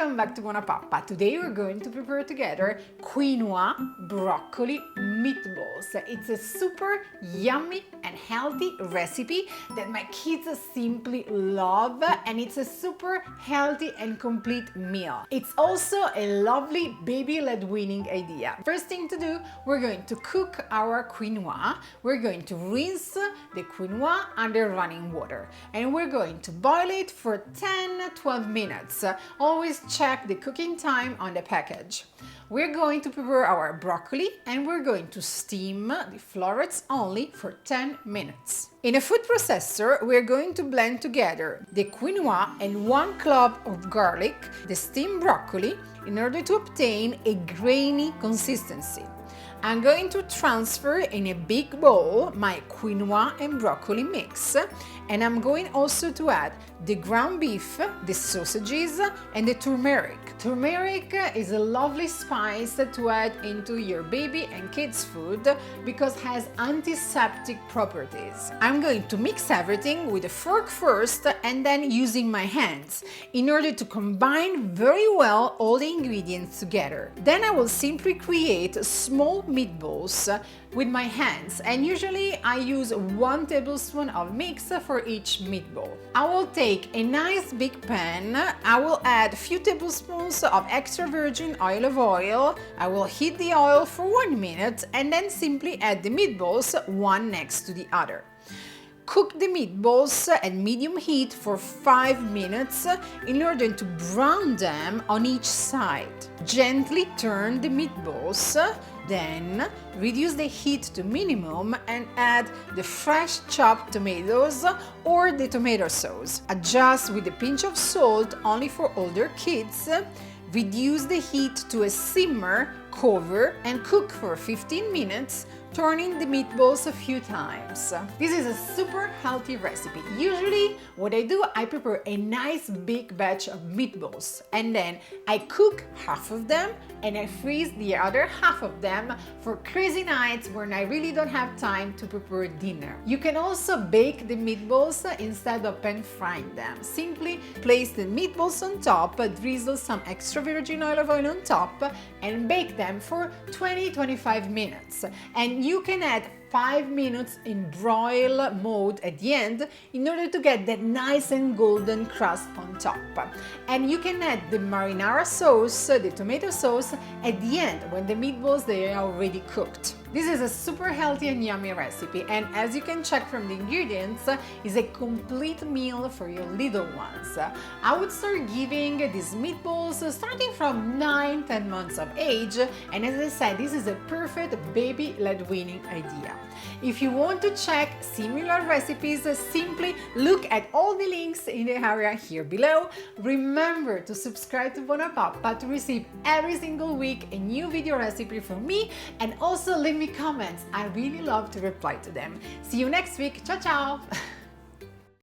Welcome back to BuonaPappa. Today we're going to prepare together quinoa broccoli meatballs. It's a super yummy and healthy recipe that my kids simply love, and it's a super healthy and complete meal. It's also a lovely baby-led weaning idea. First thing to do, we're going to cook our quinoa. We're going to rinse the quinoa under running water, and we're going to boil it for 10-12 minutes. Always check the cooking time on the package. We're going to prepare our broccoli and we're going to steam the florets only for 10 minutes. In a food processor, we're going to blend together the quinoa and 1 clove of garlic, the steamed broccoli, in order to obtain a grainy consistency. I'm going to transfer in a big bowl my quinoa and broccoli mix, and I'm going also to add the ground beef, the sausages, and the turmeric. Turmeric is a lovely spice to add into your baby and kids' food because it has antiseptic properties. I'm going to mix everything with a fork first and then using my hands in order to combine very well all the ingredients together. Then I will simply create small meatballs with my hands, and usually I use 1 tablespoon of mix for each meatball. I will take a nice big pan. I will add a few tablespoons of extra virgin olive oil. I will heat the oil for 1 minute and then simply add the meatballs one next to the other. Cook the meatballs at medium heat for 5 minutes in order to brown them on each side. Gently turn the meatballs, then reduce the heat to minimum and add the fresh chopped tomatoes or the tomato sauce. Adjust with a pinch of salt only for older kids. Reduce the heat to a simmer, cover and cook for 15 minutes, turning the meatballs a few times. This is a super healthy recipe. Usually what I do, I prepare a nice big batch of meatballs and then I cook half of them and I freeze the other half of them for crazy nights when I really don't have time to prepare dinner. You can also bake the meatballs instead of pan frying them. Simply place the meatballs on top, drizzle some extra virgin olive oil on top and bake them for 20-25 minutes. And you can add 5 minutes in broil mode at the end in order to get that nice and golden crust on top. And you can add the marinara sauce, the tomato sauce, at the end when the meatballs they are already cooked. This is a super healthy and yummy recipe, and as you can check from the ingredients, is a complete meal for your little ones. I would start giving these meatballs starting from 9-10 months of age, and as I said, this is a perfect baby-led weaning idea. If you want to check similar recipes, simply look at all the links in the area here below. Remember to subscribe to BuonaPappa to receive every single week a new video recipe from me, and also leave me comments. I really love to reply to them. See you next week. Ciao, ciao!